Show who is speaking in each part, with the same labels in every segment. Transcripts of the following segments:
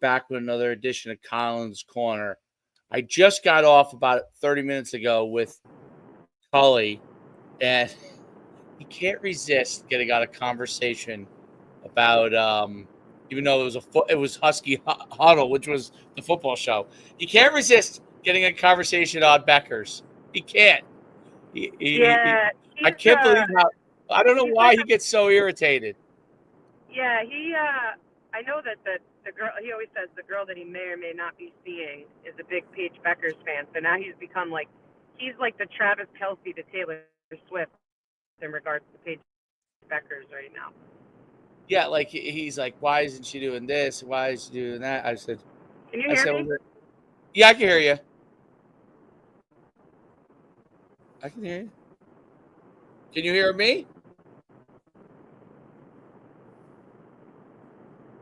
Speaker 1: back with another edition of Conlon's Corner. I just got off about 30 minutes ago with Cully, and he can't resist getting out a conversation about, even though it was Husky Huddle, which was the football show. He can't resist getting a conversation on Beckers. He can't.
Speaker 2: Yeah,
Speaker 1: I can't believe how. I don't know why he gets so irritated.
Speaker 2: Yeah, I know that the girl, he always says the girl that he may or may not be seeing is a big Paige Beckers fan. So now he's become he's like the Travis Kelce to Taylor Swift in regards to Paige Beckers right now.
Speaker 1: Yeah, like he's like, why isn't she doing this? Why is she doing that? I said,
Speaker 2: can you hear me?
Speaker 1: Yeah, I can hear you. I can hear you. Can you hear me?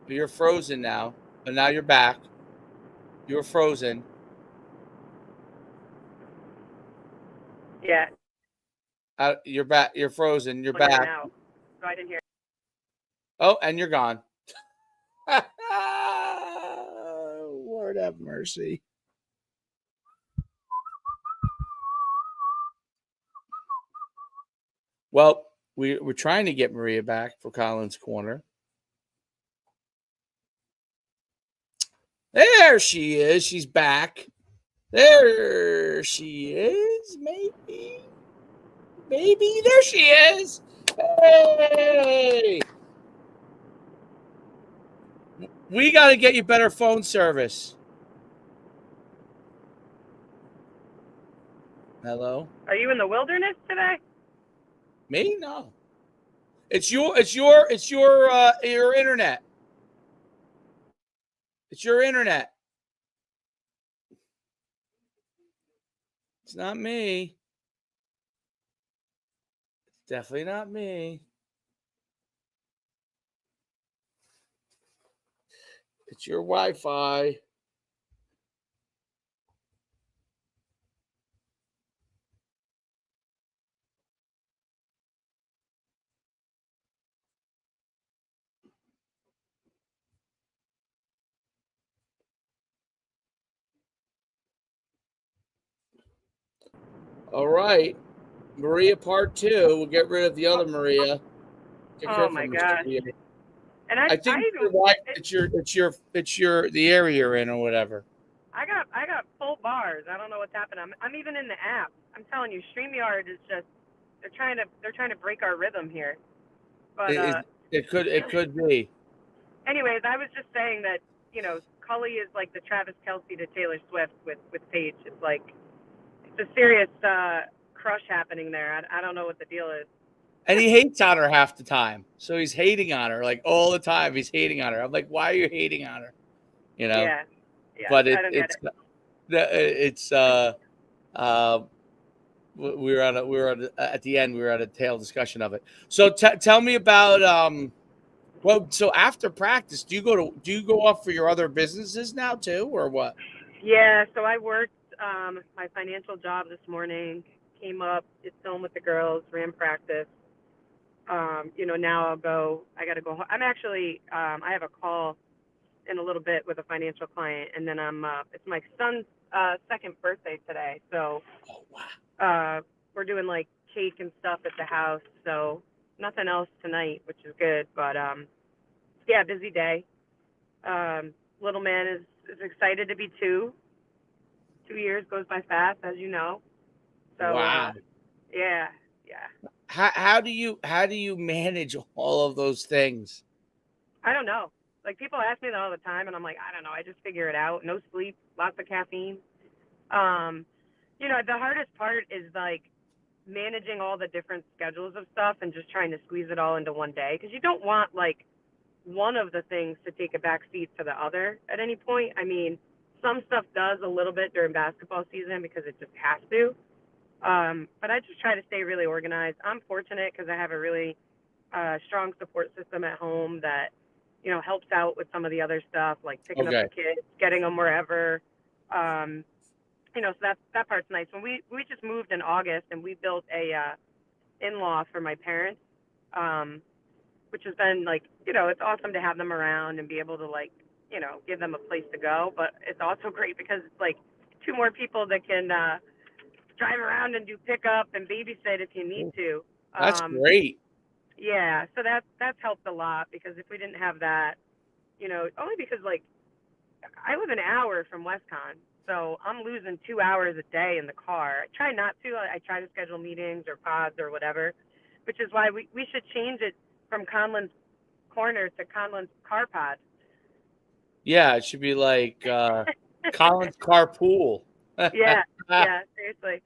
Speaker 1: You're frozen now, but now you're back. You were frozen.
Speaker 2: Yeah.
Speaker 1: You're back. You're frozen. You're back.
Speaker 2: Now. So I didn't hear.
Speaker 1: Oh, and you're gone. Lord have mercy. Well, we're trying to get Maria back for Colin's Corner. There she is. She's back. There she is. Maybe. There she is. Hey. We got to get you better phone service. Hello?
Speaker 2: Are you in the wilderness today?
Speaker 1: Me? No. It's your internet. It's your internet. It's not me. It's definitely not me. It's your Wi-Fi. All right. Maria part 2. We'll get rid of the other Maria.
Speaker 2: Oh my gosh.
Speaker 1: And I think it's the area you're in or whatever.
Speaker 2: I got full bars. I don't know what's happening. I'm even in the app. I'm telling you, StreamYard is just they're trying to break our rhythm here. But
Speaker 1: it could be.
Speaker 2: Anyways, I was just saying that, Cully is like the Travis Kelce to Taylor Swift with Paige. It's a serious crush happening there. I don't know what the deal is.
Speaker 1: And he hates on her half the time. So he's hating on her like all the time. He's hating on her. I'm like, why are you hating on her?
Speaker 2: Yeah.
Speaker 1: But we were at the end. We were at a tail discussion of it. So tell me about so after practice, do you go off for your other businesses now too, or what?
Speaker 2: Yeah. So I worked my financial job this morning. Came up, did film with the girls, ran practice. Now I got to go home. I'm actually, I have a call in a little bit with a financial client, and then it's my son's second birthday today. So, we're doing like cake and stuff at the house. So nothing else tonight, which is good. But, yeah, busy day. Little man is excited to be 2. 2 years goes by fast, as you know. So,
Speaker 1: wow.
Speaker 2: Yeah.
Speaker 1: How do you manage all of those things?
Speaker 2: I don't know. Like, people ask me that all the time, and I'm like, I don't know. I just figure it out. No sleep, lots of caffeine. The hardest part is like managing all the different schedules of stuff and just trying to squeeze it all into one day, because you don't want like one of the things to take a back seat to the other at any point. I mean, some stuff does a little bit during basketball season because it just has to. But I just try to stay really organized. I'm fortunate because I have a really strong support system at home that, helps out with some of the other stuff, like picking up the kids, getting them wherever. So that part's nice. When we just moved in August, and we built a in-law for my parents, which has been like, it's awesome to have them around and be able to like give them a place to go. But it's also great because it's like 2 more people that can drive around and do pickup and babysit if you need to.
Speaker 1: That's great.
Speaker 2: Yeah, so that's helped a lot because if we didn't have that, only because like I live an hour from WestCon, so I'm losing 2 hours a day in the car. I try not to. I try to schedule meetings or pods or whatever, which is why we should change it from Conlon's Corner to Conlon's Car Pod.
Speaker 1: Yeah, it should be like Colin's carpool.
Speaker 2: Yeah, yeah, seriously.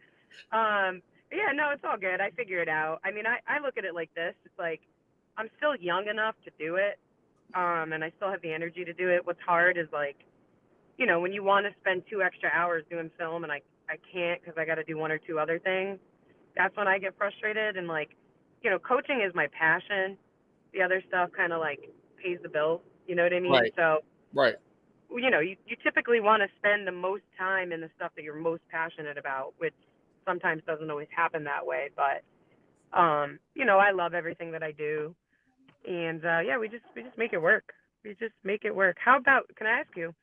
Speaker 2: Yeah, no, it's all good. I figure it out. I mean, I look at it like this. It's like I'm still young enough to do it, and I still have the energy to do it. What's hard is like, when you want to spend 2 extra hours doing film and I can't because I got to do 1 or 2 other things. That's when I get frustrated. And like, coaching is my passion. The other stuff kind of like pays the bills. You know what I mean?
Speaker 1: Right.
Speaker 2: So,
Speaker 1: Right.
Speaker 2: you typically want to spend the most time in the stuff that you're most passionate about, which sometimes doesn't always happen that way. But, I love everything that I do. And, yeah, we just make it work. We just make it work. How about, can I ask you,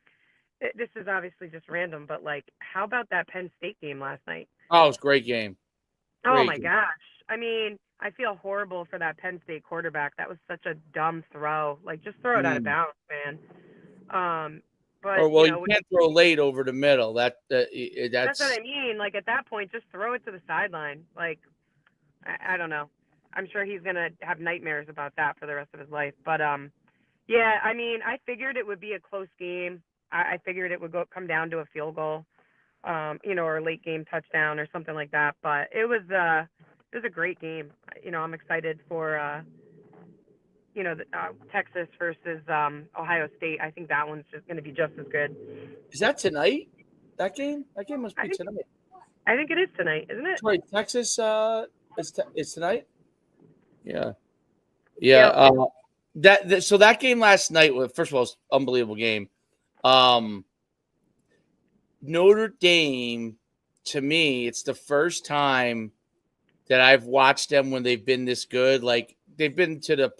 Speaker 2: this is obviously just random, but like, how about that Penn State game last night?
Speaker 1: Oh, it was a great game.
Speaker 2: Oh
Speaker 1: Great
Speaker 2: my
Speaker 1: game.
Speaker 2: gosh. I mean, I feel horrible for that Penn State quarterback. That was such a dumb throw. Like, just throw it out of bounds, man. But
Speaker 1: Or well, you can't throw late over the middle.
Speaker 2: that's
Speaker 1: That's
Speaker 2: what I mean. Like at that point, just throw it to the sideline. Like, I don't know. I'm sure he's gonna have nightmares about that for the rest of his life. But yeah. I mean, I figured it would be a close game. I figured it would come down to a field goal. Or a late game touchdown or something like that. But it was a great game. I'm excited for Texas versus Ohio State. I think that one's just going to be just as good.
Speaker 1: is that tonight? That game? That game must be tonight.
Speaker 2: I think it is tonight, isn't it?
Speaker 1: Right, Texas. It's tonight. Yeah. Yeah. So that game last night was, first of all, it was an unbelievable game. Notre Dame, to me, it's the first time that I've watched them when they've been this good. Like they've been to the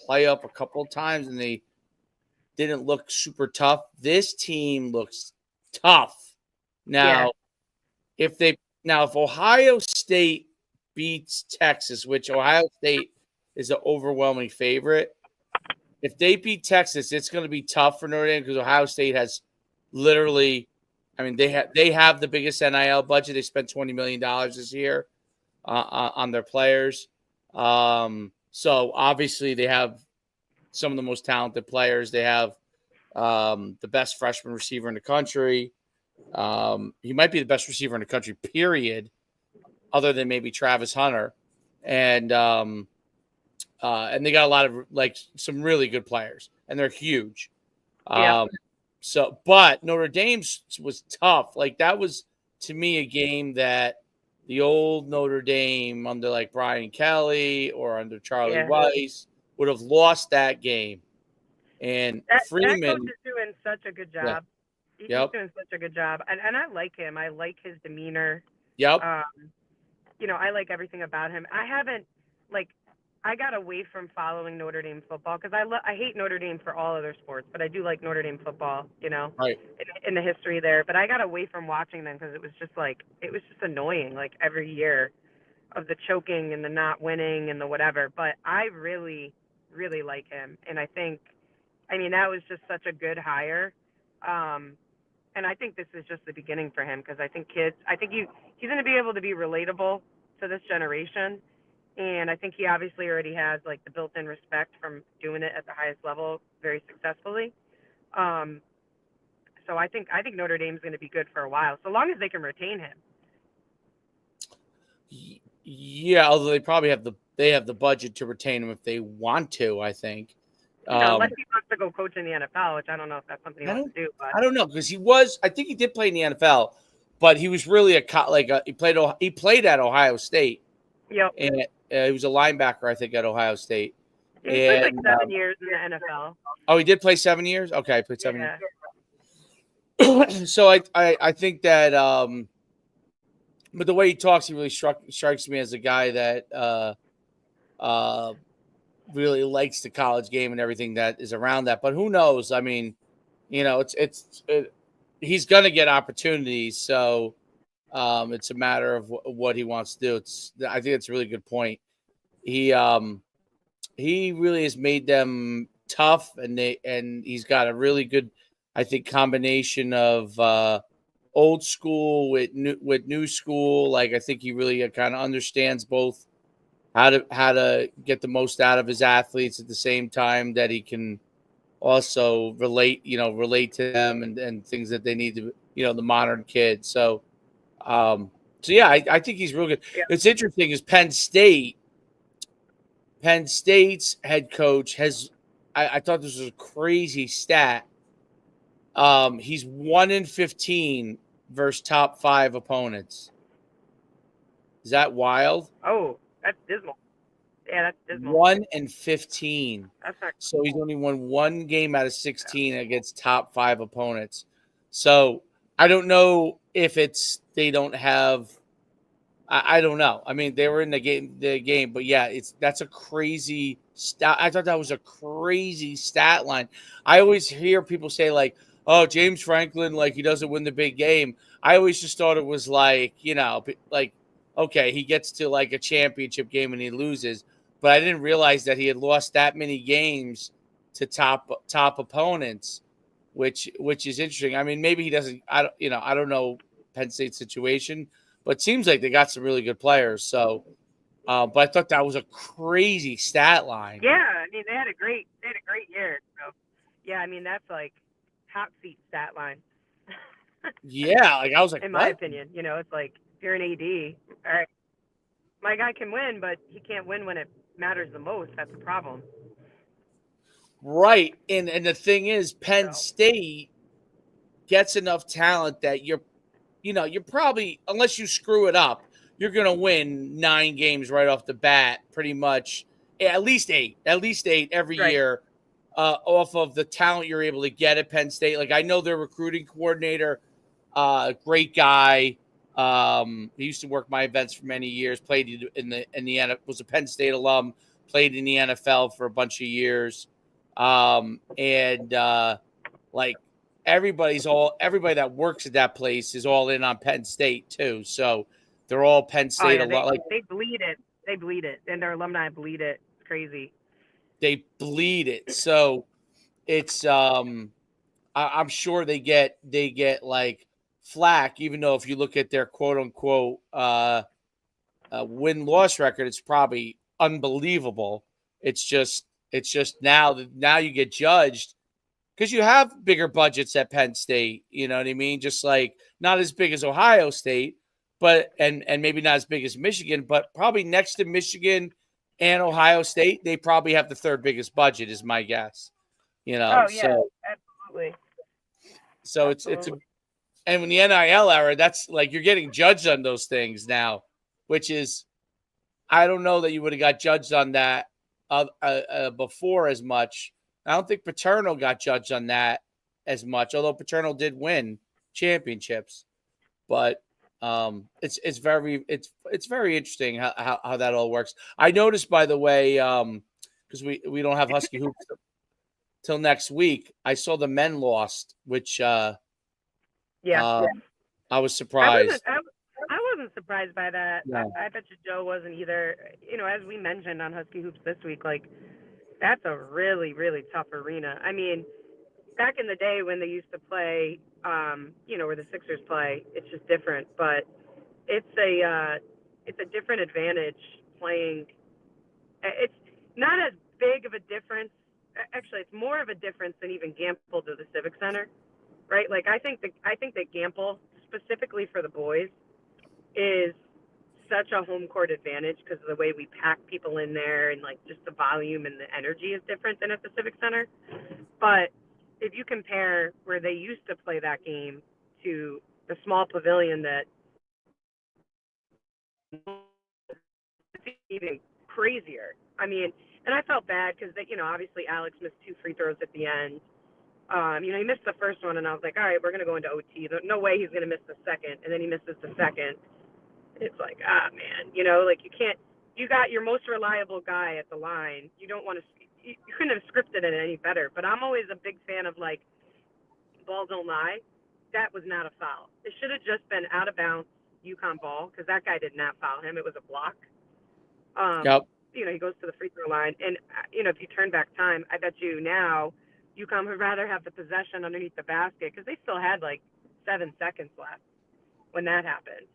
Speaker 1: playoff a couple of times and they didn't look super tough. This team looks tough. Now, if Ohio State beats Texas, which Ohio State is an overwhelming favorite, if they beat Texas, it's going to be tough for Notre Dame because Ohio State has literally, I mean, they have the biggest NIL budget. They spent $20 million this year on their players. So obviously they have some of the most talented players. They have the best freshman receiver in the country. He might be the best receiver in the country, period, other than maybe Travis Hunter. And they got a lot of like some really good players, and they're huge. But Notre Dame's was tough. Like that was to me a game that the old Notre Dame under like Brian Kelly or under Charlie Weiss would have lost that game. And Freeman
Speaker 2: that coach is doing such a good job. He's doing such a good job. And I like him. I like his demeanor.
Speaker 1: Yep.
Speaker 2: I like everything about him. I got away from following Notre Dame football because I hate Notre Dame for all other sports, but I do like Notre Dame football,
Speaker 1: right.
Speaker 2: in the history there. But I got away from watching them because it was just annoying, like every year of the choking and the not winning and the whatever. But I really, really like him. And that was just such a good hire. And I think this is just the beginning for him because I think he's going to be able to be relatable to this generation. And I think he obviously already has like the built-in respect from doing it at the highest level very successfully. So I think Notre Dame's going to be good for a while, so long as they can retain him.
Speaker 1: Yeah, although they probably have the budget to retain him if they want to. I think.
Speaker 2: Unless he wants to go coach in the NFL, which I don't know if that's something he wants to do. But
Speaker 1: I don't know because I think he did play in the NFL, but he was really he played at Ohio State.
Speaker 2: Yep.
Speaker 1: And he was a linebacker, I think, at Ohio State.
Speaker 2: He played like 7 years in the NFL.
Speaker 1: Oh, he did play 7 years? Okay, he played 7 years. So I think that but the way he talks, he really strikes me as a guy that really likes the college game and everything that is around that. But who knows? I mean, he's going to get opportunities. So it's a matter of what he wants to do. I think it's a really good point. He he really has made them tough, and he's got a really good, I think, combination of old school with new school. Like I think he really kind of understands both how to get the most out of his athletes at the same time that he can also relate to them and things that they need to, the modern kid. So yeah, I think he's real good.
Speaker 2: Yeah.
Speaker 1: It's interesting is Penn State's head coach I thought this was a crazy stat. He's 1-15 versus top 5 opponents. Is that wild?
Speaker 2: Oh, that's dismal. Yeah, that's dismal.
Speaker 1: 1-15.
Speaker 2: That's not.
Speaker 1: So he's only won one game out of 16 against top 5 opponents. So I don't know if it's they don't have. I don't know. I mean, they were in the game, but yeah, that's a crazy stat. I thought that was a crazy stat line. I always hear people say like, "Oh, James Franklin, like he doesn't win the big game." I always just thought it was like, like okay, he gets to like a championship game and he loses, but I didn't realize that he had lost that many games to top opponents, which is interesting. I mean, maybe he doesn't. I don't know Penn State's situation, but it seems like they got some really good players. So, but I thought that was a crazy stat line.
Speaker 2: Yeah, I mean they had a great year. So yeah, I mean that's like top seat stat line.
Speaker 1: Yeah, like I was like,
Speaker 2: In my
Speaker 1: what?
Speaker 2: opinion, it's like if you're an AD, all right, my guy can win, but he can't win when it matters the most. That's the problem.
Speaker 1: Right, and the thing is, Penn
Speaker 2: So
Speaker 1: State gets enough talent that you're probably, unless you screw it up, you're going to win 9 games right off the bat, pretty much. At least eight every
Speaker 2: right.
Speaker 1: year, off of the talent you're able to get at Penn State. Like I know their recruiting coordinator, great guy. He used to work my events for many years. Played in the was a Penn State alum. Played in the NFL for a bunch of years, and like everybody that works at that place is all in on Penn State too. So they're all Penn
Speaker 2: Oh
Speaker 1: State
Speaker 2: yeah,
Speaker 1: a lot. Like
Speaker 2: they bleed it. They bleed it, and their alumni bleed it. It's crazy.
Speaker 1: they bleed it. So it's I'm sure they get like flack, even though if you look at their quote unquote win loss record, it's probably unbelievable. It's just now you get judged because you have bigger budgets at Penn State. You know what I mean? Just like not as big as Ohio State, but and maybe not as big as Michigan, but probably next to Michigan and Ohio State, they probably have the third biggest budget, is my guess. You know,
Speaker 2: Oh yeah,
Speaker 1: so
Speaker 2: absolutely,
Speaker 1: so it's a
Speaker 2: absolutely.
Speaker 1: and when the NIL era, that's like you're getting judged on those things now, which is I don't know that you would have got judged on that before as much. I don't think Paterno got judged on that as much, although Paterno did win championships. But it's very interesting how that all works. I noticed, by the way, because we don't have Husky hoops till next week. I saw the men lost, which
Speaker 2: Yeah,
Speaker 1: I was
Speaker 2: I wasn't.
Speaker 1: surprised.
Speaker 2: I wasn't surprised by that.
Speaker 1: Yeah.
Speaker 2: I bet you Joe wasn't either. As we mentioned on Husky Hoops this week, like that's a really, really tough arena. I mean, back in the day when they used to play, where the Sixers play, it's just different. But it's a different advantage playing. It's not as big of a difference. Actually, it's more of a difference than even Gamble to the Civic Center, right? Like I think that Gamble specifically for the boys is such a home court advantage because of the way we pack people in there and like just the volume and the energy is different than at the Civic Center. But if you compare where they used to play that game to the small pavilion that it's even crazier. I mean, and I felt bad because obviously Alex missed 2 free throws at the end. He missed the first one, and I was like, all right, we're gonna go into OT. No way he's gonna miss the second, and then he misses the second. It's like, man, like you can't. You got your most reliable guy at the line. You don't want to. You couldn't have scripted it any better. But I'm always a big fan of like ball don't lie, that was not a foul. It should have just been out of bounds UConn ball because that guy did not foul him. It was a block.
Speaker 1: Yep.
Speaker 2: He goes to the free throw line. And, if you turn back time, I bet you now UConn would rather have the possession underneath the basket because they still had like 7 seconds left when that happened.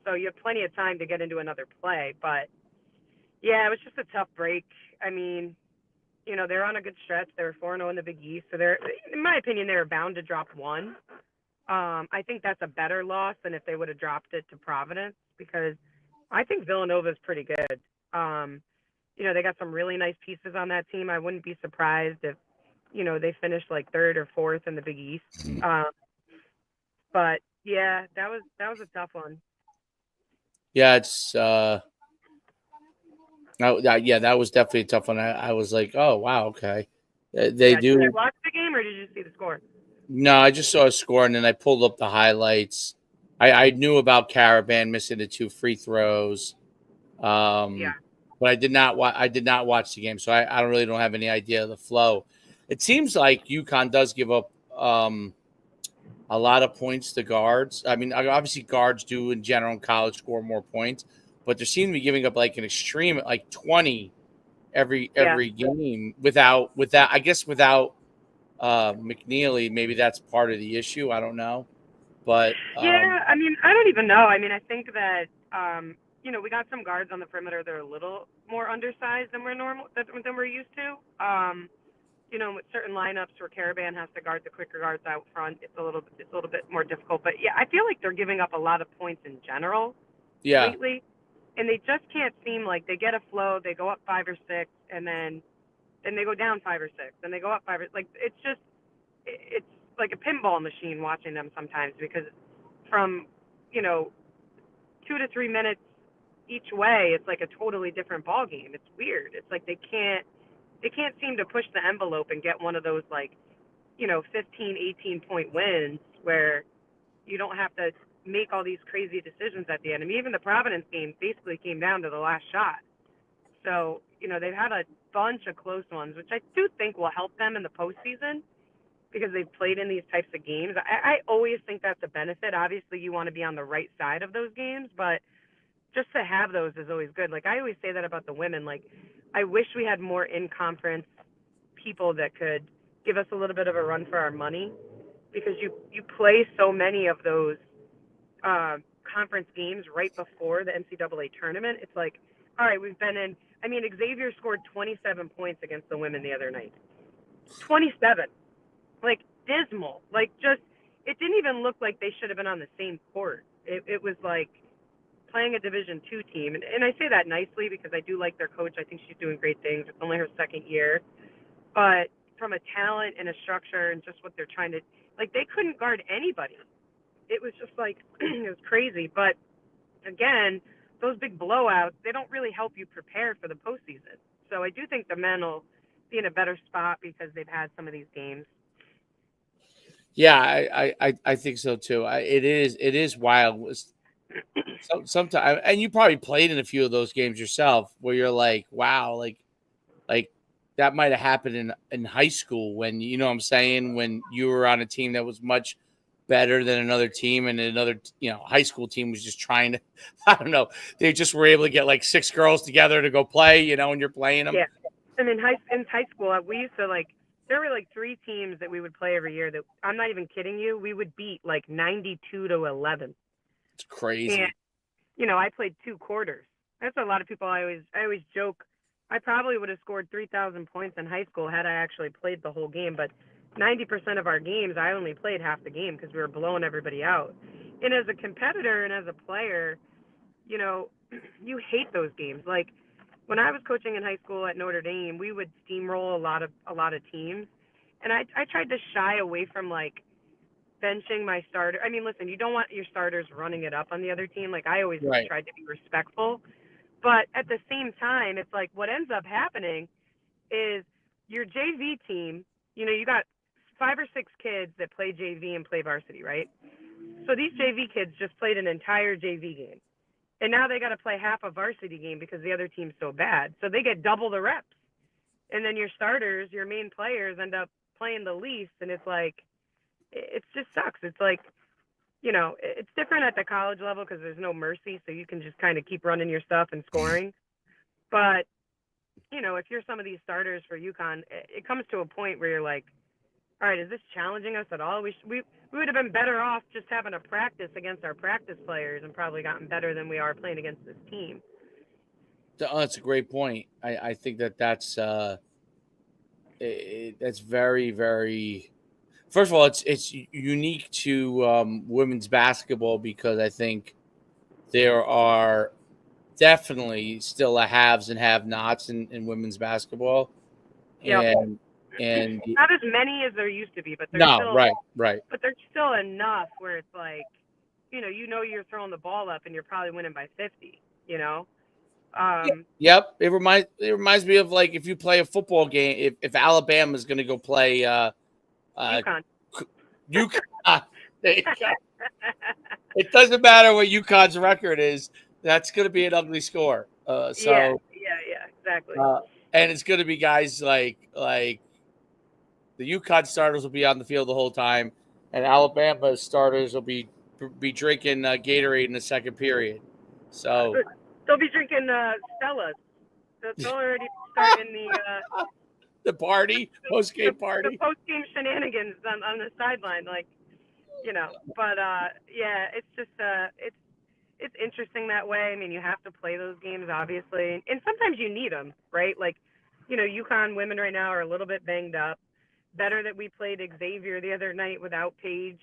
Speaker 2: So you have plenty of time to get into another play. But, yeah, it was just a tough break. I mean, they're on a good stretch. They were 4-0 in the Big East. So in my opinion, they were bound to drop one. I think that's a better loss than if they would have dropped it to Providence because I think Villanova is pretty good. They got some really nice pieces on that team. I wouldn't be surprised if, they finished like third or fourth in the Big East. But yeah, that was a tough one.
Speaker 1: Yeah, it's yeah, that was definitely a tough one. I was like, oh wow, okay. They do.
Speaker 2: Did you watch the game or did you see the score?
Speaker 1: No, I just saw a score and then I pulled up the highlights. I knew about Caravan missing the 2 free throws.
Speaker 2: Yeah.
Speaker 1: But I did not watch the game, so I don't have any idea of the flow. It seems like UConn does give up a lot of points to guards. I mean, obviously guards do in general in college score more points, but they seem to be giving up like an extreme like 20 every game without McNeely. Maybe that's part of the issue. I don't know, but
Speaker 2: yeah, I mean, I don't even know. I mean, I think that we got some guards on the perimeter that are a little more undersized than we're used to. With certain lineups where Caravan has to guard the quicker guards out front, it's a little bit more difficult. But yeah, I feel like they're giving up a lot of points in general lately, and they just can't seem like they get a flow. They go up 5 or 6, and then they go down 5 or 6, then they go up 5 or like it's like a pinball machine watching them sometimes because from 2 to 3 minutes each way, it's like a totally different ball game. It's weird. It's like they can't seem to push the envelope and get one of those 15, 18 point wins where you don't have to make all these crazy decisions at the end. I mean, even the Providence game basically came down to the last shot. So, they've had a bunch of close ones, which I do think will help them in the postseason because they've played in these types of games. I always think that's a benefit. Obviously, you want to be on the right side of those games, but just to have those is always good. Like, I always say that about the women. Like, I wish we had more in-conference people that could give us a little bit of a run for our money because you play so many of those conference games right before the NCAA tournament. It's like, all right, we've been in. I mean, Xavier scored 27 points against the women the other night. 27. Like, dismal. Like, just, it didn't even look like they should have been on the same court. It was like playing a Division II team. And I say that nicely because I do like their coach. I think she's doing great things. It's only her second year. But from a talent and a structure and just what they're trying to, like, they couldn't guard anybody. It was just like, it was crazy. But again, those big blowouts, they don't really help you prepare for the postseason. So I do think the men will be in a better spot because they've had some of these games.
Speaker 1: Yeah, I think so too. It is wild. Sometimes, and you probably played in a few of those games yourself, where you're like, wow, like that might have happened in high school when you know what I'm saying when you were on a team that was much better than another team, and another high school team was just trying to, I don't know, they just were able to get like 6 girls together to go play, and you're playing them.
Speaker 2: Yeah, and in high school, we used to there were like 3 teams that we would play every year that I'm not even kidding you, we would beat like 92-11.
Speaker 1: It's crazy.
Speaker 2: And I played 2 quarters. That's a lot of people. I always joke. I probably would have scored 3,000 points in high school had I actually played the whole game. But 90% of our games, I only played half the game because we were blowing everybody out. And as a competitor and as a player, you hate those games. Like when I was coaching in high school at Notre Dame, we would steamroll a lot of teams, and I tried to shy away from like benching my starter. I mean, listen, you don't want your starters running it up on the other team. Like I always tried to be respectful, but at the same time, it's like what ends up happening is your JV team. You got 5 or 6 kids that play JV and play varsity, right? So these JV kids just played an entire JV game, and now they got to play half a varsity game because the other team's so bad. So they get double the reps, and then your starters, your main players, end up playing the least, and it's like, it just sucks. It's like, it's different at the college level because there's no mercy, so you can just kind of keep running your stuff and scoring. But if you're some of these starters for UConn, it comes to a point where you're like, all right, is this challenging us at all? We would have been better off just having a practice against our practice players and probably gotten better than we are playing against this team.
Speaker 1: That's a great point. I think that's that's very, very. First of all, it's unique to women's basketball because I think there are definitely still a haves and have-nots in women's basketball,
Speaker 2: Yep.
Speaker 1: and
Speaker 2: Not as many as there used to be, but
Speaker 1: no, right.
Speaker 2: there's still enough where it's like, you're throwing the ball up and you're probably winning by 50.
Speaker 1: Yep. It reminds me of like if you play a football game, if Alabama's going to go play
Speaker 2: UConn.
Speaker 1: UConn, it doesn't matter what UConn's record is. That's going to be an ugly score.
Speaker 2: Yeah, exactly.
Speaker 1: And it's going to be guys like the UConn starters will be on the field the whole time, and Alabama starters will be drinking Gatorade in the second period. So
Speaker 2: they'll be drinking Stella's. They'll already start in
Speaker 1: the party, post game party,
Speaker 2: the post game shenanigans on the sideline, like, But yeah, it's just it's interesting that way. I mean, you have to play those games, obviously, and sometimes you need them, right? Like, UConn women right now are a little bit banged up. Better that we played Xavier the other night without Paige,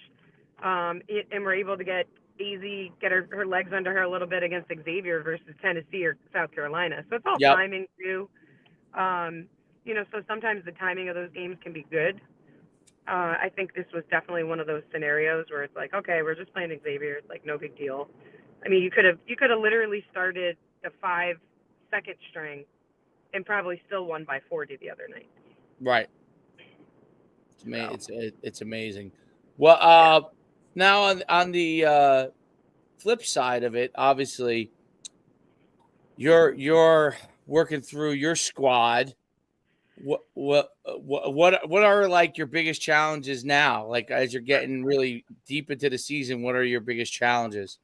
Speaker 2: and we're able to get her legs under her a little bit against Xavier versus Tennessee or South Carolina. So it's all timing too. So sometimes the timing of those games can be good. I think this was definitely one of those scenarios where it's like, okay, we're just playing Xavier. It's like no big deal. I mean, you could have literally started the 5-second string and probably still won by 40 the other night.
Speaker 1: Right. It's amazing. Well, now on the flip side of it, obviously, you're working through your squad. What are like your biggest challenges now? Like as you're getting really deep into the season, what are your biggest challenges?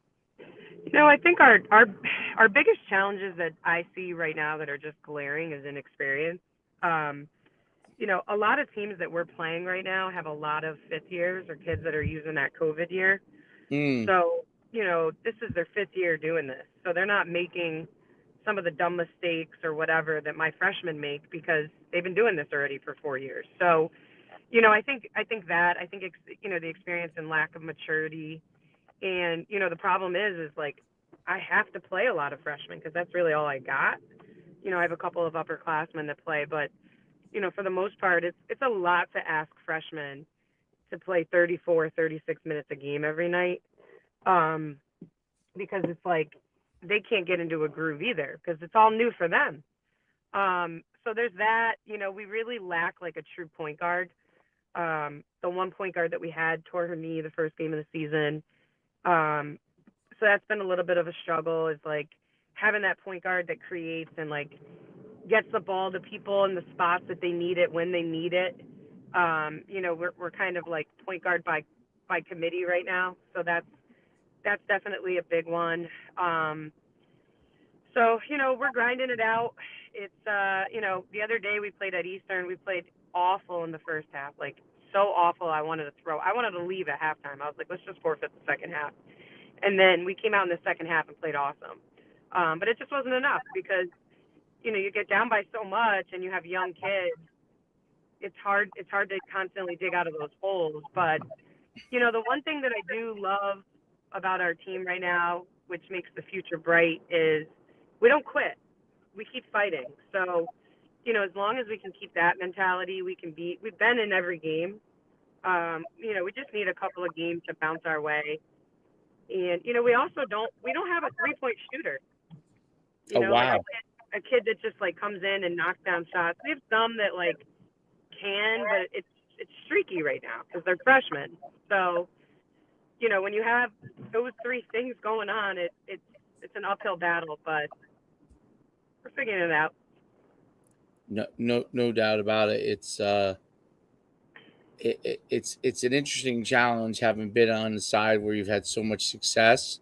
Speaker 2: I think our biggest challenges that I see right now that are just glaring is inexperience. A lot of teams that we're playing right now have a lot of fifth years or kids that are using that COVID year. So, this is their fifth year doing this. So they're not making some of the dumb mistakes or whatever that my freshmen make because they've been doing this already for 4 years. So, I think the experience and lack of maturity. And, the problem is like, I have to play a lot of freshmen because that's really all I got. I have a couple of upperclassmen that play, but, for the most part, it's a lot to ask freshmen to play 34, 36 minutes a game every night. Because it's like they can't get into a groove either because it's all new for them. So there's that. We really lack like a true point guard. The one point guard that we had tore her knee the first game of the season. So that's been a little bit of a struggle, is like having that point guard that creates and like gets the ball to people in the spots that they need it when they need it. We're kind of like point guard by committee right now, so that's definitely a big one. So we're grinding it out. It's the other day we played at Eastern. We played awful in the first half, like so awful. I wanted to leave at halftime. I was like, let's just forfeit the second half. And then we came out in the second half and played awesome. But it just wasn't enough because you get down by so much and you have young kids. It's hard to constantly dig out of those holes. But the one thing that I do love about our team right now, which makes the future bright, is we don't quit. We keep fighting. So, as long as we can keep that mentality, we've been in every game. We just need a couple of games to bounce our way. And, we also we don't have a 3-point shooter.
Speaker 1: Wow.
Speaker 2: Like a kid that just like comes in and knocks down shots. We have some that like can, but it's streaky right now because they're freshmen. So, when you have those three things going on, it's an uphill battle, but we're figuring it out.
Speaker 1: No doubt about it. it's an interesting challenge having been on the side where you've had so much success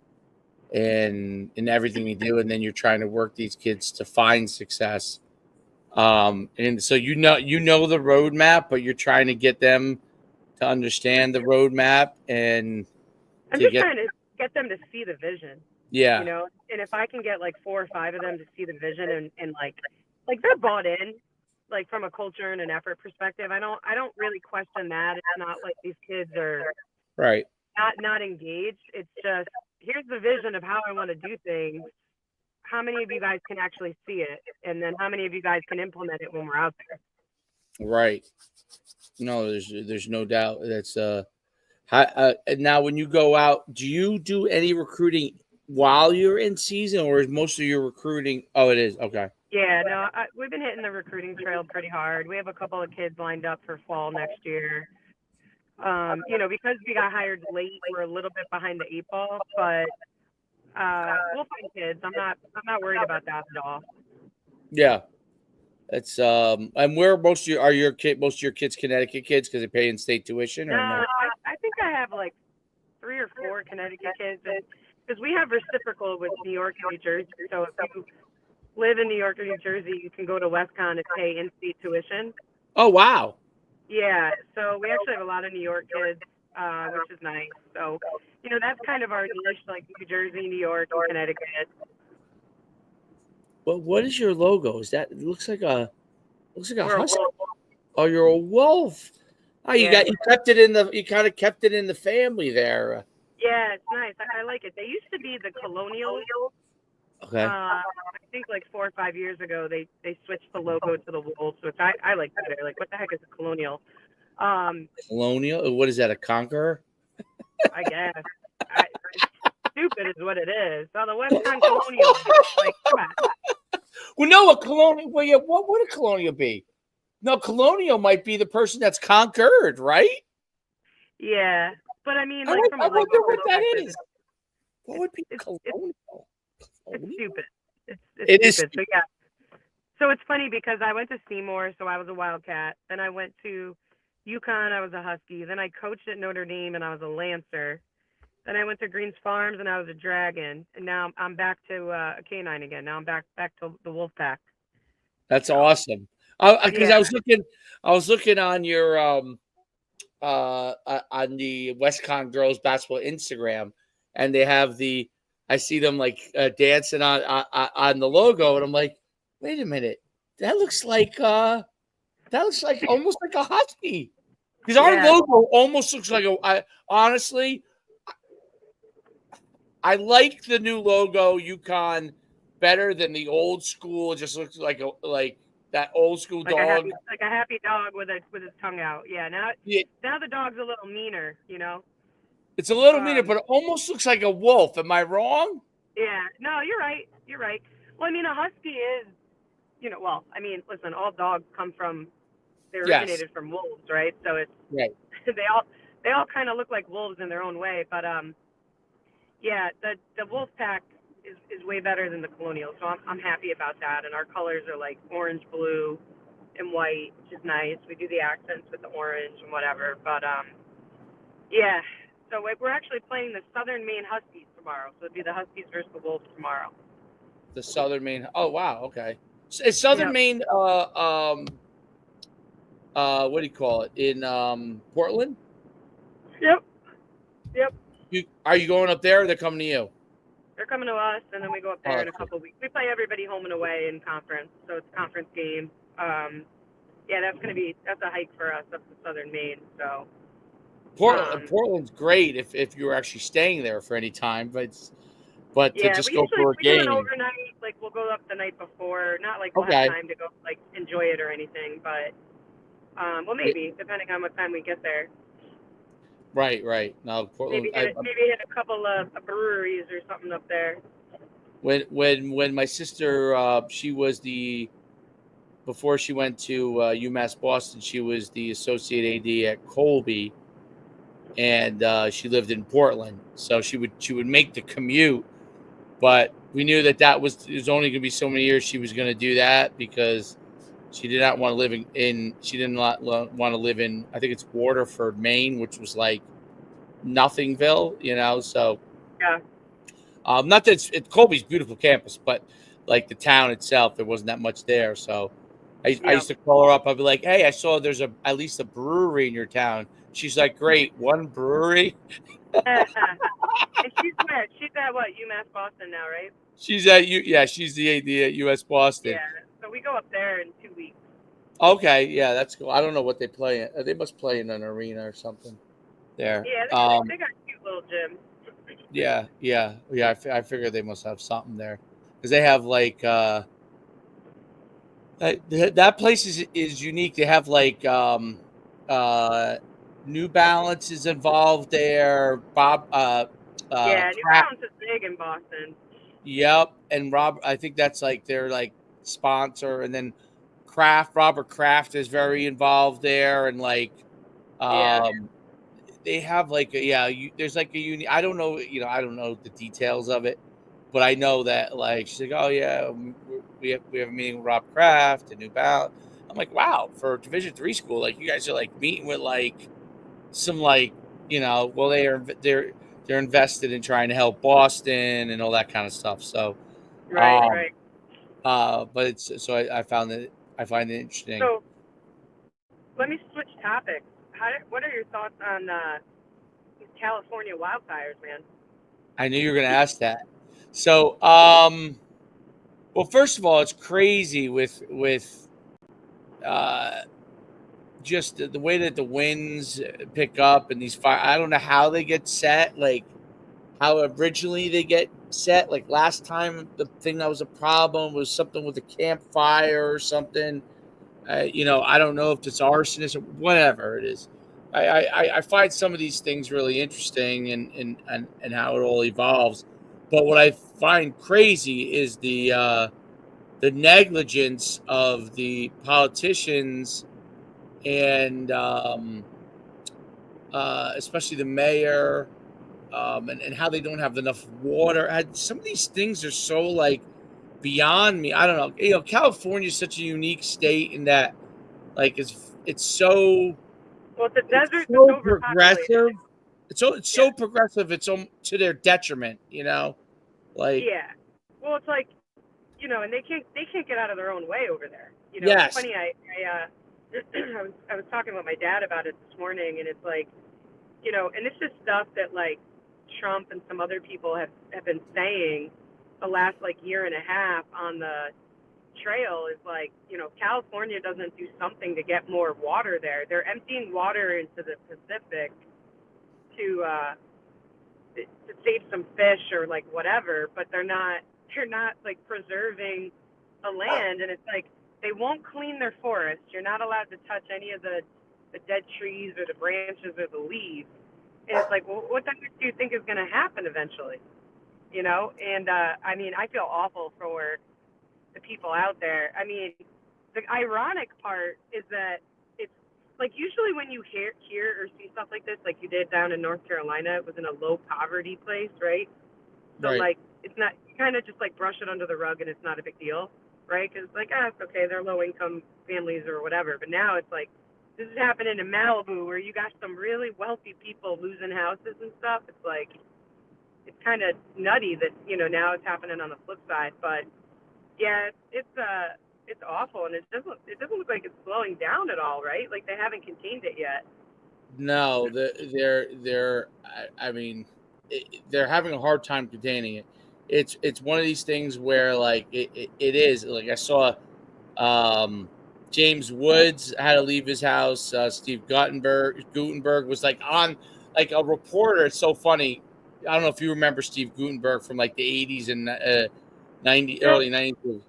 Speaker 1: and in everything you do, and then you're trying to work these kids to find success. And so you know the roadmap, but you're trying to get them to understand the roadmap and
Speaker 2: I'm
Speaker 1: to
Speaker 2: just
Speaker 1: get
Speaker 2: trying to get them to see the vision,
Speaker 1: yeah,
Speaker 2: you know. And if I can get like 4 or 5 of them to see the vision and like they're bought in, like from a culture and an effort perspective, I don't really question that. It's not like these kids are
Speaker 1: right,
Speaker 2: not engaged. It's just here's the vision of how I want to do things. How many of you guys can actually see it, and then how many of you guys can implement it when we're out there?
Speaker 1: right. No, there's no doubt. That's and now when you go out, do you do any recruiting while you're in season, or is most of your recruiting? Oh, it is okay.
Speaker 2: Yeah, no, we've been hitting the recruiting trail pretty hard. We have a couple of kids lined up for fall next year. Because we got hired late, we're a little bit behind the 8 ball, but we'll find kids. I'm not worried about that at all.
Speaker 1: Yeah, it's and where most of most of your kids Connecticut kids because they pay in state tuition
Speaker 2: No,
Speaker 1: or no?
Speaker 2: I think I have like 3 or 4 Connecticut kids, because we have reciprocal with New York and New Jersey. So if you live in New York or New Jersey, you can go to WestCon and pay in-state tuition.
Speaker 1: Oh wow,
Speaker 2: Yeah, so we actually have a lot of New York kids, which is nice. So, that's kind of our niche, like New Jersey, New York, and Connecticut.
Speaker 1: well, what is your logo? Is that it looks like a
Speaker 2: We're a
Speaker 1: husky?
Speaker 2: wolf.
Speaker 1: Oh, you're a wolf. Oh,
Speaker 2: Yeah,
Speaker 1: you kind of kept it in the family there.
Speaker 2: yeah, it's nice. I like it. They used to be the Colonials.
Speaker 1: Okay,
Speaker 2: I think like 4 or 5 years ago, they switched the logo to the wolves, which I like better. Like, what the heck is a colonial?
Speaker 1: Colonial. What is that? A conqueror?
Speaker 2: I guess. It's stupid is what it is. So the Western Colonial, like, come on.
Speaker 1: Well, no, a colonial. Well, yeah, what would a colonial be? No, colonial might be the person that's conquered, right?
Speaker 2: Yeah, but I mean, like from a
Speaker 1: I
Speaker 2: logo
Speaker 1: wonder what that
Speaker 2: perspective,
Speaker 1: is. What would be
Speaker 2: it's
Speaker 1: colonial?
Speaker 2: it's stupid. It's
Speaker 1: It is.
Speaker 2: stupid. So yeah. So it's funny because I went to Seymour, so I was a Wildcat. Then I went to UConn, I was a Husky. Then I coached at Notre Dame, and I was a Lancer. Then I went to Greens Farms, and I was a Dragon. And now I'm back to a Canine again. Now I'm back to the Wolfpack.
Speaker 1: That's
Speaker 2: So
Speaker 1: awesome. Because
Speaker 2: yeah,
Speaker 1: I was looking on your on the WestCon girls basketball Instagram, and they have I see them like dancing on the logo, and I'm like, wait a minute, that looks like almost like a husky. Because our
Speaker 2: yeah.
Speaker 1: logo almost looks like honestly, I like the new logo Yukon better than the old school. It just looks like that old school
Speaker 2: Like a
Speaker 1: dog.
Speaker 2: happy dog with his tongue out. Yeah.
Speaker 1: Yeah,
Speaker 2: Now the dog's a little meaner.
Speaker 1: it's a little meaner,
Speaker 2: Um,
Speaker 1: but it almost looks like a wolf. Am I wrong?
Speaker 2: Yeah, no, you're right. You're right. Well, I mean, a husky is, well, I mean, listen, all dogs they
Speaker 1: Yes.
Speaker 2: originated from wolves, right? So it's
Speaker 1: Right.
Speaker 2: they all kind of look like wolves in their own way. But yeah, the wolf pack is way better than the colonial, so I'm happy about that. And our colors are like orange, blue, and white, which is nice. We do the accents with the orange and whatever. But yeah. So we're actually playing the Southern Maine Huskies tomorrow. So it'd be the Huskies versus the Wolves tomorrow.
Speaker 1: The Southern Maine. Oh wow. Okay. Is Southern
Speaker 2: Yep.
Speaker 1: Maine what do you call it in Portland?
Speaker 2: Yep. Yep.
Speaker 1: Are you going up there? Or they're coming to you.
Speaker 2: They're coming to us, and then we go up
Speaker 1: Oh,
Speaker 2: there in a couple of weeks. We play everybody home and away in conference, so it's a conference game. Yeah, that's a hike for us up to Southern Maine. So
Speaker 1: Portland's great if you were actually staying there for any time, but to
Speaker 2: yeah,
Speaker 1: just go for a
Speaker 2: we do an
Speaker 1: game.
Speaker 2: overnight. Like we'll go up the night before. Not like we'll have
Speaker 1: Okay.
Speaker 2: time to go like enjoy it or anything, but well maybe depending on what time we get there.
Speaker 1: Right. No, Portland.
Speaker 2: Maybe hit a couple of breweries or something up there.
Speaker 1: When my sister she was before she went to UMass Boston, she was the associate AD at Colby, and she lived in Portland, so she would make the commute, but we knew that it was only going to be so many years she was going to do that because She did not want to live in she did not want to live in, I think it's Waterford, Maine, which was like Nothingville, so
Speaker 2: Yeah.
Speaker 1: not that Colby's beautiful campus, but like the town itself, there wasn't that much there. So I
Speaker 2: Yeah.
Speaker 1: used to call her up. I'd be like, "Hey, I saw there's at least a brewery in your town." She's like, "Great, one brewery."
Speaker 2: And she's where? She's at what? UMass Boston now, right?
Speaker 1: She's at she's the AD at US Boston.
Speaker 2: Yeah. So we go up there in 2 weeks.
Speaker 1: Okay, yeah, that's cool. I don't know what they play in. They must play in an arena or something there.
Speaker 2: Yeah, they got a cute little gym.
Speaker 1: Yeah. I figure they must have something there because they have like that place is unique. They have like New Balance is involved there.
Speaker 2: Yeah, New
Speaker 1: Crap.
Speaker 2: Balance is big in Boston.
Speaker 1: Yep, and I think that's like their like sponsor, and then Robert Kraft is very involved there, and like
Speaker 2: Yeah.
Speaker 1: they have like there's like a unique. I don't know, I don't know the details of it, but I know that like she's like, oh yeah, we have a meeting with Rob Kraft and New Balance. I'm like, wow, for a Division III school, like you guys are like meeting with like some like well they're invested in trying to help Boston and all that kind of stuff. So,
Speaker 2: Right. Right.
Speaker 1: but it's so I find it interesting.
Speaker 2: So let me switch topics. What are your thoughts on California wildfires, man?
Speaker 1: I knew you were going to ask that. So, well, first of all, it's crazy with uh, just the way that the winds pick up and these fire. I don't know how they get set, like how originally they get set. Like last time, the thing that was a problem was something with a campfire or something. I don't know if it's arsonist or whatever it is. I find some of these things really interesting and how it all evolves. But what I find crazy is the negligence of the politicians and especially the mayor and how they don't have enough water. Some of these things are so like beyond me. I don't know. California is such a unique state in that like it's so
Speaker 2: Well, it's a desert that's
Speaker 1: so
Speaker 2: overpopulated.
Speaker 1: progressive. It's so progressive. It's to their detriment. Like
Speaker 2: Yeah. Well, it's like, and they can't get out of their own way over there. It's
Speaker 1: yes,
Speaker 2: funny. I was talking with my dad about it this morning, and it's like, and this is stuff that like Trump and some other people have been saying the last like year and a half on the trail is like, California doesn't do something to get more water there. They're emptying water into the Pacific to save some fish or like whatever, but they're not like preserving the land, and it's like they won't clean their forest. You're not allowed to touch any of the dead trees or the branches or the leaves. And it's like, well, what the heck do you think is going to happen eventually? And I mean, I feel awful for the people out there. I mean, the ironic part is that it's like usually when you hear or see stuff like this, like you did down in North Carolina, it was in a low poverty place, right? So
Speaker 1: right.
Speaker 2: like it's not, you kind of just like brush it under the rug and it's not a big deal, right? Because like it's okay, they're low income families or whatever. But now it's like this is happening in Malibu where you got some really wealthy people losing houses and stuff. It's like it's kind of nutty that now it's happening on the flip side, but yeah, it's awful, and it doesn't look like it's slowing down at all, right? Like they haven't contained it yet.
Speaker 1: No, I mean, they're having a hard time containing it. It's one of these things where like it is like I saw James Woods had to leave his house. Steve Gutenberg was like on like a reporter. It's so funny. I don't know if you remember Steve Gutenberg from like the 80s and early 90s.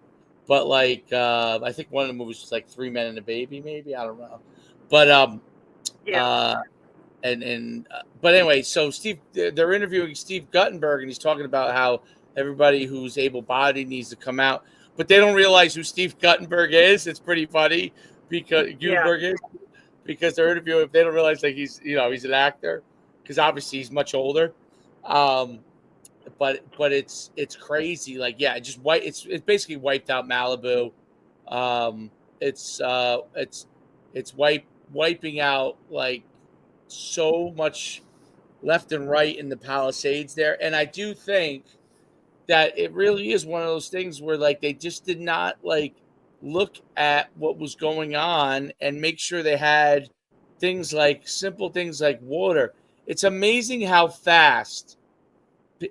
Speaker 1: But like I think one of the movies was like Three Men and a Baby, maybe. I don't know. But
Speaker 2: Yeah,
Speaker 1: uh but anyway, so they're interviewing Steve Guttenberg, and he's talking about how everybody who's able-bodied needs to come out, but they don't realize who Steve Guttenberg is. It's pretty funny because
Speaker 2: yeah,
Speaker 1: Gutenberg is because they're interviewing him. They don't realize like he's an actor because obviously he's much older. Um, but it's crazy. Like yeah, it just it's basically wiped out Malibu. it's wiping out like so much left and right in the Palisades there. And I do think that it really is one of those things where like they just did not like look at what was going on and make sure they had things like simple things like water. It's amazing how fast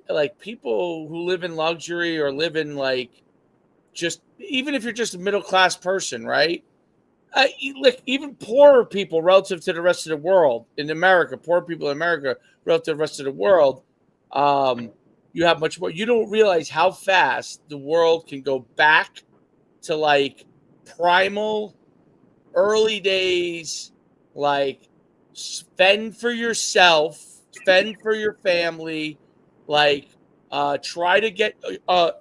Speaker 1: like people who live in luxury or live in like just even if you're just a middle class person, right? Like even poorer people relative to the rest of the world in America, poor people in America relative to the rest of the world, um, you have much more. You don't realize how fast the world can go back to like primal early days, like fend for yourself, fend for your family, like try to get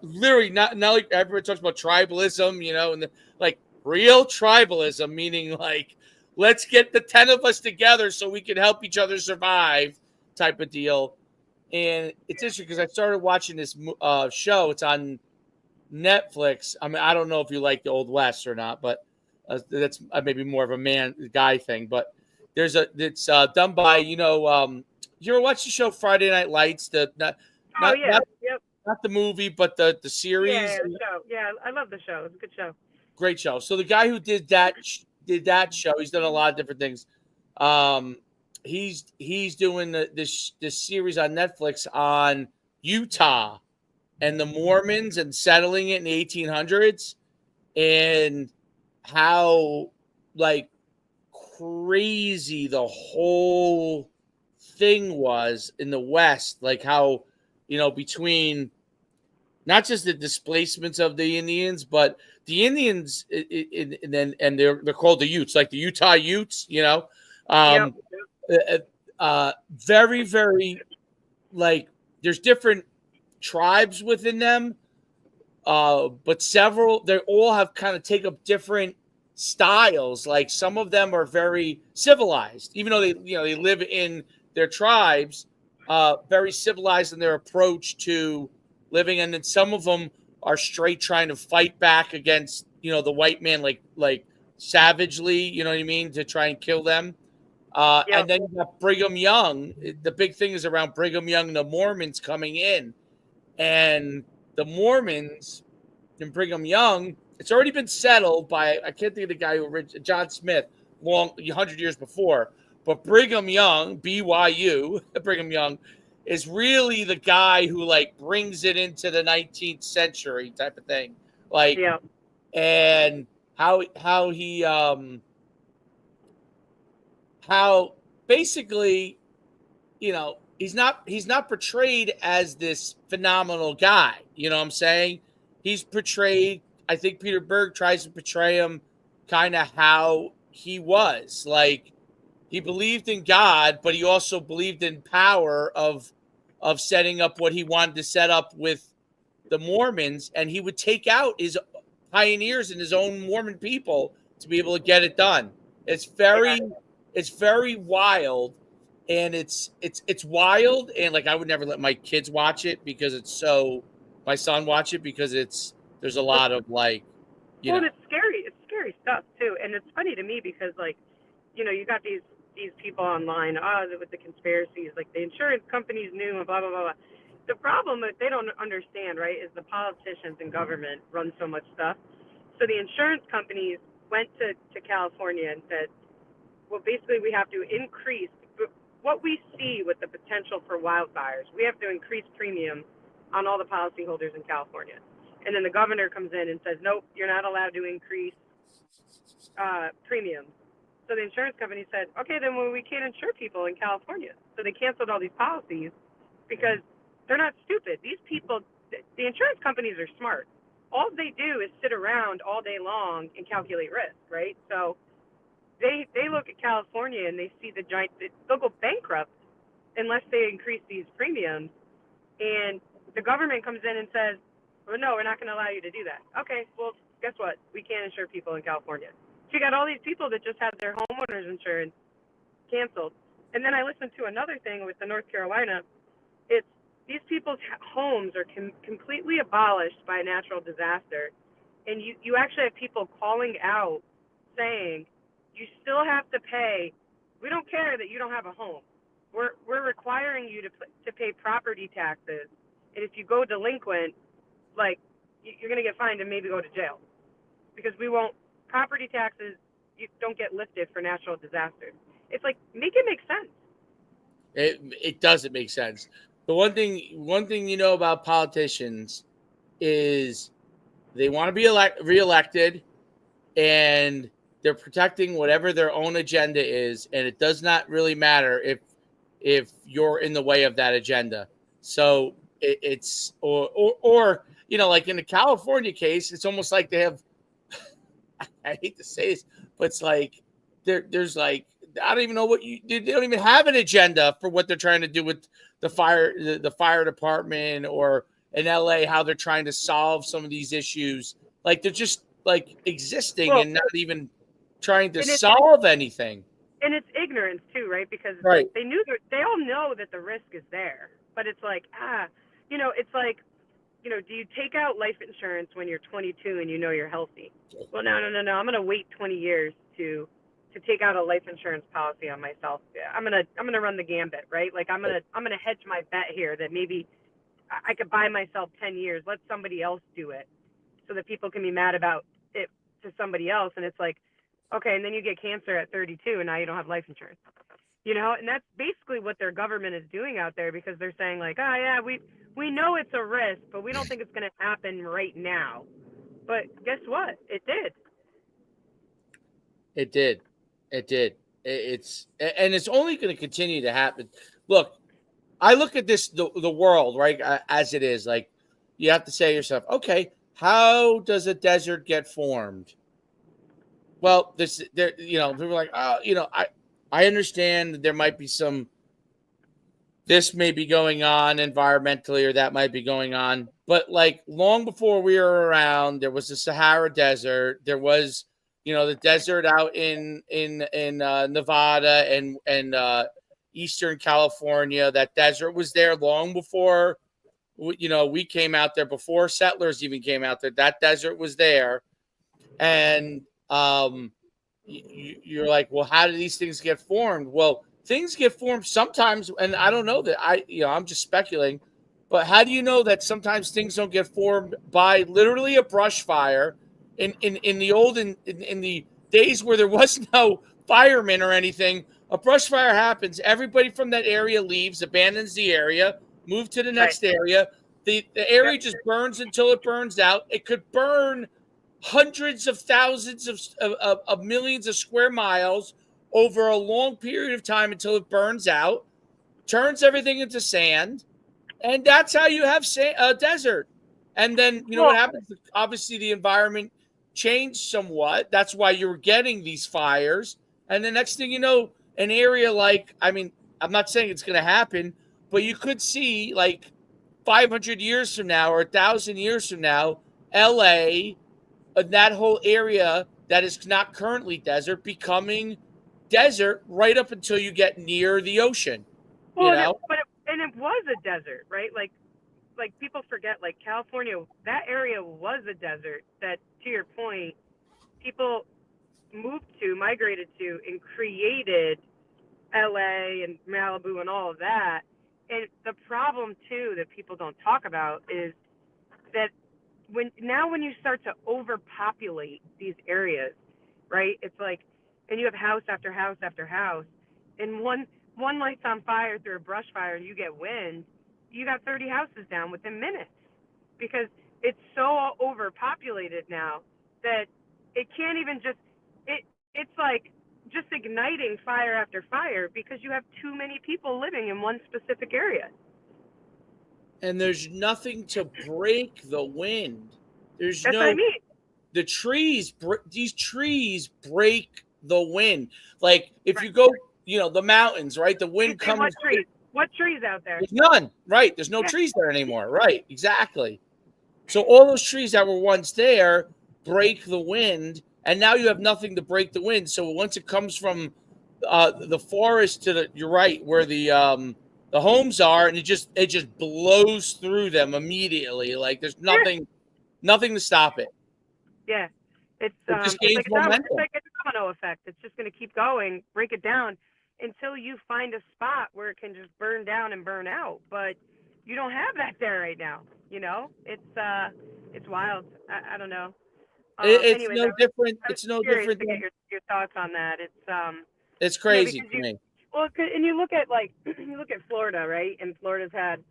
Speaker 1: literally not like everyone talks about tribalism, and like real tribalism, meaning like let's get the 10 of us together so we can help each other survive type of deal. And it's interesting because I started watching this show. It's on Netflix. I mean, I don't know if you like the Old West or not, but that's maybe more of a man guy thing. But it's done by you ever watch the show Friday Night Lights? The not
Speaker 2: Oh
Speaker 1: not
Speaker 2: yeah,
Speaker 1: not
Speaker 2: yep,
Speaker 1: not the movie, but the
Speaker 2: yeah,
Speaker 1: series.
Speaker 2: the show. Yeah, I love the show. It's a good show.
Speaker 1: Great show. So the guy who did that show, he's done a lot of different things. Um, he's doing this series on Netflix on Utah and the Mormons and settling it in the 1800s and how like crazy the whole thing was in the West, like how between not just the displacements of the Indians, but the Indians, and they're called the Utes, like the Utah Utes,
Speaker 2: Yep.
Speaker 1: um, very very like there's different tribes within them, but several they all have kind of take up different styles. Like some of them are very civilized, even though they live in their tribes, very civilized in their approach to living, and then some of them are straight trying to fight back against the white man, like savagely, you know what I mean, to try and kill them.
Speaker 2: Yep.
Speaker 1: And then you got Brigham Young. The big thing is around Brigham Young and the Mormons coming in, and the Mormons and Brigham Young, it's already been settled by I can't think of the guy who John Smith 100 years before, but Brigham Young, BYU, Brigham Young, is really the guy who like brings it into the 19th century type of thing, like
Speaker 2: Yep.
Speaker 1: and how he how basically he's not portrayed as this phenomenal guy. You know what I'm saying? He's portrayed. I think Peter Berg tries to portray him kind of how he was. Like he believed in God, but he also believed in power of setting up what he wanted to set up with the Mormons, and he would take out his pioneers and his own Mormon people to be able to get it done. It's
Speaker 2: Yeah.
Speaker 1: very it's very wild, and it's wild, and like I would never let my kids watch it because my son watch it because there's a lot of like you
Speaker 2: Well,
Speaker 1: know
Speaker 2: it's scary. It's scary stuff too, and it's funny to me because like, you got these people online, with the conspiracies, like the insurance companies knew and blah blah blah. Blah. The problem that they don't understand, right, is the politicians and government run so much stuff. So the insurance companies went to California and said, well, basically we have to increase what we see with the potential for wildfires. We have to increase premium on all the policyholders in California. And then the governor comes in and says, nope, you're not allowed to increase premiums. So the insurance company said, okay, then we can't insure people in California. So they canceled all these policies because they're not stupid. These people, the insurance companies are smart. All they do is sit around all day long and calculate risk, right? So they look at California and they see the giant, they'll go bankrupt unless they increase these premiums. And the government comes in and says, well, no, we're not going to allow you to do that. Okay, well, guess what? We can't insure people in California. So you got all these people that just have their homeowners insurance canceled. And then I listened to another thing with the North Carolina. It's these people's homes are completely abolished by a natural disaster. And you actually have people calling out saying you still have to pay. We don't care that you don't have a home. We're requiring you to pay property taxes, and if you go delinquent, like you're gonna get fined and maybe go to jail, because we won't property taxes. You don't get lifted for natural disasters. It's like, make it make sense.
Speaker 1: It doesn't make sense. The one thing you know about politicians is they want to be reelected, and they're protecting whatever their own agenda is, and it does not really matter if you're in the way of that agenda. So it's or like in the California case, it's almost like they have. I hate to say this, but it's like there's like, I don't even know they don't even have an agenda for what they're trying to do with the fire department, or in LA, how they're trying to solve some of these issues. Like they're just like existing and not even trying to solve anything.
Speaker 2: And it's ignorance too, right? Because
Speaker 1: right.
Speaker 2: they all know that the risk is there, but it's like, it's like, do you take out life insurance when you're 22 and you're healthy? Well, no. I'm going to wait 20 years to take out a life insurance policy on myself. I'm going to run the gambit, right? Like I'm going to hedge my bet here that maybe I could buy myself 10 years, let somebody else do it so that people can be mad about it to somebody else. And it's like, okay, and then you get cancer at 32 and now you don't have life insurance. And that's basically what their government is doing out there, because they're saying like, oh yeah, we know it's a risk, but we don't think it's going to happen right now. But guess what? It did.
Speaker 1: It did. It's only going to continue to happen. Look, I look at the world, right, as it is. Like, you have to say to yourself, okay, how does a desert get formed? Well, people are like, oh, I understand that there might be this may be going on environmentally, or that might be going on. But like long before we were around, there was the Sahara Desert. There was, the desert out in Nevada and Eastern California. That desert was there long before, we came out there, before settlers even came out there. That desert was there. And you're like, well, how do these things get formed? Well, things get formed sometimes, and I don't know that I'm just speculating, but how do you know that sometimes things don't get formed by literally a brush fire? In the days where there was no firemen or anything, a brush fire happens. Everybody from that area leaves, abandons the area, move to the next area. The area just burns until it burns out. It could burn hundreds of thousands of millions of square miles over a long period of time until it burns out, turns everything into sand, and that's how you have a desert. And then what happens? Obviously, the environment changed somewhat. That's why you're getting these fires. And the next thing you know, an area like, I'm not saying it's going to happen, but you could see like 500 years from now or 1,000 years from now, LA, that whole area that is not currently desert, becoming desert right up until you get near the ocean.
Speaker 2: Well, and it was a desert, right? Like people forget, like California, that area was a desert that, to your point, people migrated to, and created LA and Malibu and all of that. And the problem too that people don't talk about is that when you start to overpopulate these areas, right? It's like, and you have house after house after house, and one light's on fire through a brush fire, and you get wind, you got 30 houses down within minutes, because it's so overpopulated now that it can't even it's like just igniting fire after fire because you have too many people living in one specific area.
Speaker 1: And there's nothing to break the wind.
Speaker 2: That's what I mean.
Speaker 1: The trees, these trees break the wind. Like if you go, the mountains, right? The wind comes.
Speaker 2: What trees out there?
Speaker 1: There's none, right? There's no trees there anymore, right? Exactly. So all those trees that were once there break the wind, and now you have nothing to break the wind. So once it comes from the forest to you're right, where the homes are, and it just blows through them immediately. Like there's nothing to stop it.
Speaker 2: Yeah,
Speaker 1: It just gains momentum.
Speaker 2: It's domino effect. It's just going to keep going, break it down until you find a spot where it can just burn down and burn out. But you don't have that there right now. It's wild. I don't know.
Speaker 1: It's
Speaker 2: Anyways,
Speaker 1: no different.
Speaker 2: I was
Speaker 1: It's no
Speaker 2: curious
Speaker 1: different
Speaker 2: to get
Speaker 1: than.
Speaker 2: your thoughts on that.
Speaker 1: It's crazy
Speaker 2: Because
Speaker 1: to me.
Speaker 2: and you look at you look at Florida, right? And Florida's had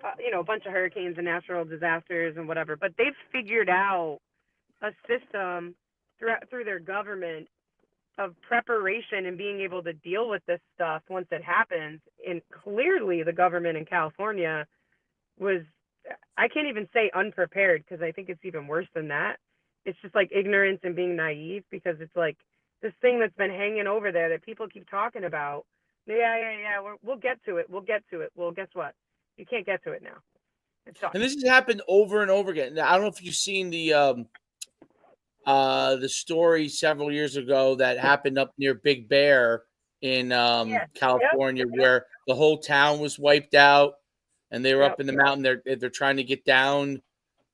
Speaker 2: a bunch of hurricanes and natural disasters and whatever, but they've figured out a system through their government of preparation and being able to deal with this stuff once it happens. And clearly, the government in California was, I can't even say unprepared, because I think it's even worse than that. It's just like ignorance and being naive, because it's like this thing that's been hanging over there that people keep talking about. Yeah. We'll get to it. We'll get to it. Well, guess what? You can't get to it now. It sucks.
Speaker 1: And this has happened over and over again. Now, I don't know if you've seen the story several years ago that happened up near Big Bear in
Speaker 2: Yeah.
Speaker 1: California,
Speaker 2: Yep.
Speaker 1: where the whole town was wiped out, and they were
Speaker 2: Yep.
Speaker 1: up in the mountain. They're trying to get down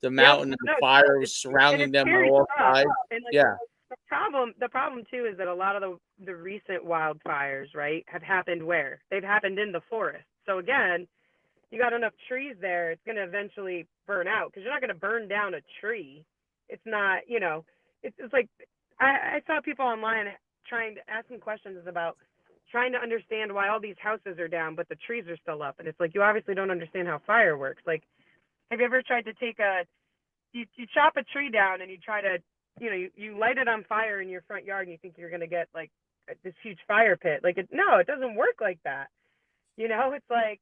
Speaker 1: the
Speaker 2: Yep.
Speaker 1: mountain, and the
Speaker 2: No,
Speaker 1: fire was
Speaker 2: it's
Speaker 1: surrounding them on
Speaker 2: scary
Speaker 1: all
Speaker 2: stuff.
Speaker 1: sides.
Speaker 2: And
Speaker 1: Yeah,
Speaker 2: the problem too is that a lot of the recent wildfires, right, have happened where? They've happened in the forest. So again, you got enough trees there, it's going to eventually burn out, because you're not going to burn down a tree. It's not, it's like I saw people online asking questions about trying to understand why all these houses are down, but the trees are still up. And it's like, you obviously don't understand how fire works. Like, have you ever tried to take you chop a tree down and you try to, you light it on fire in your front yard and you think you're going to get like this huge fire pit. Like, no, it doesn't work like that. It's like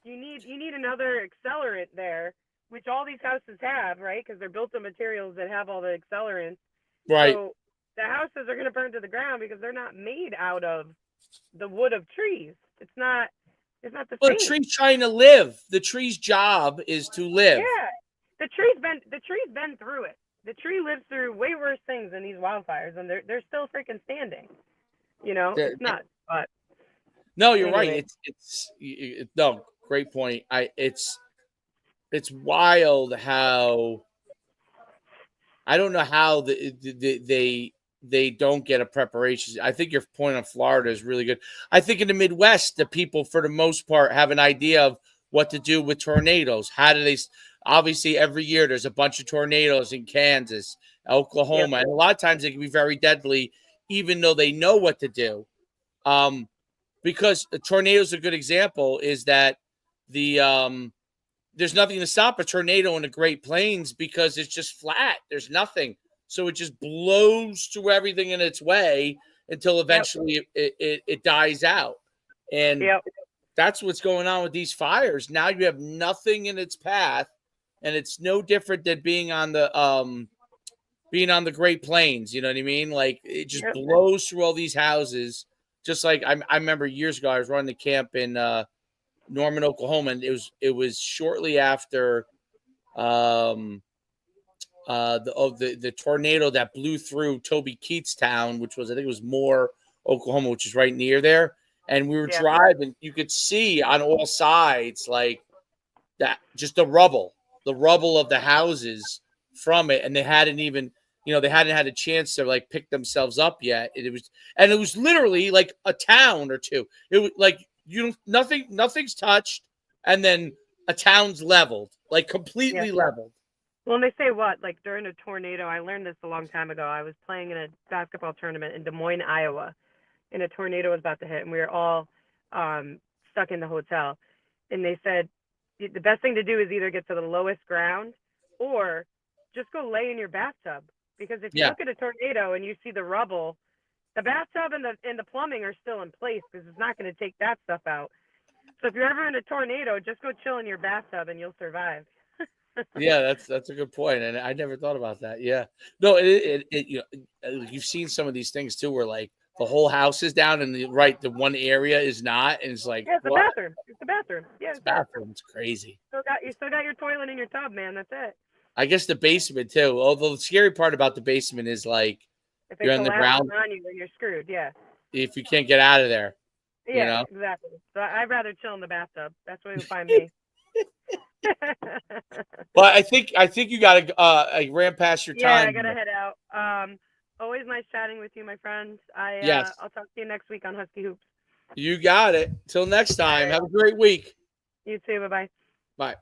Speaker 2: you need another accelerant there, which all these houses have, right? Because they're built of materials that have all the accelerants.
Speaker 1: right.
Speaker 2: So the houses are going to burn to the ground because they're not made out of the wood of trees. It's not the
Speaker 1: Well, the
Speaker 2: same.
Speaker 1: tree's trying to live. The tree's job is to live.
Speaker 2: Yeah, the tree's been through it. The tree lives through way worse things than these wildfires, and they're still freaking standing. It's nuts. But
Speaker 1: No, you're right.
Speaker 2: anyway,
Speaker 1: No, great point. It's wild how I don't know how they don't get a preparation. I think your point on Florida is really good. I think in the Midwest, the people for the most part have an idea of what to do with tornadoes. How do they? Obviously, every year there's a bunch of tornadoes in Kansas, Oklahoma, and a lot of times they can be very deadly, even though they know what to do. Because a tornado is a good example. Is that there's nothing to stop a tornado in the Great Plains because it's just flat. There's nothing. So it just blows through everything in its way until eventually it dies out. And that's what's going on with these fires. Now you have nothing in its path, and it's no different than being on the Great Plains. You know what I mean? Like it just blows through all these houses. Just like I remember years ago, I was running the camp in Norman, Oklahoma, and it was shortly after the tornado that blew through Toby Keith's town, which was, I think it was Moore, Oklahoma, which is right near there. And we were driving, you could see on all sides like that, just the rubble of the houses from it, and they hadn't had a chance to like pick themselves up yet. It was literally like a town or two. It was like nothing's touched, and then a town's leveled, like completely leveled.
Speaker 2: Well, and they say like during a tornado, I learned this a long time ago. I was playing in a basketball tournament in Des Moines, Iowa, and a tornado was about to hit, and we were all stuck in the hotel. And they said the best thing to do is either get to the lowest ground or just go lay in your bathtub, because if you look at a tornado and you see the rubble, the bathtub and the plumbing are still in place because it's not going to take that stuff out. So if you're ever in a tornado, just go chill in your bathtub and you'll survive.
Speaker 1: Yeah, that's a good point, and I never thought about that. Yeah, no, you've seen some of these things too, where like the whole house is down, and the one area is not, and it's like,
Speaker 2: it's the bathroom. It's the bathroom. Yeah,
Speaker 1: it's bathroom. It's crazy.
Speaker 2: You still got your toilet in your tub, man. That's it.
Speaker 1: I guess the basement too. Although the scary part about the basement is like
Speaker 2: if
Speaker 1: you're on the ground
Speaker 2: on you, then you're screwed. Yeah.
Speaker 1: If you can't get out of there.
Speaker 2: Yeah, exactly. So I'd rather chill in the bathtub. That's where you'll find me.
Speaker 1: Well, I think you got to. I ran past your time.
Speaker 2: Yeah, I gotta head out. Always nice chatting with you, my friend.
Speaker 1: Yes,
Speaker 2: I'll talk to you next week on Husky Hoops.
Speaker 1: you got it. Till next
Speaker 2: All
Speaker 1: time.
Speaker 2: right.
Speaker 1: Have a great week.
Speaker 2: You too. Bye bye.
Speaker 1: Bye.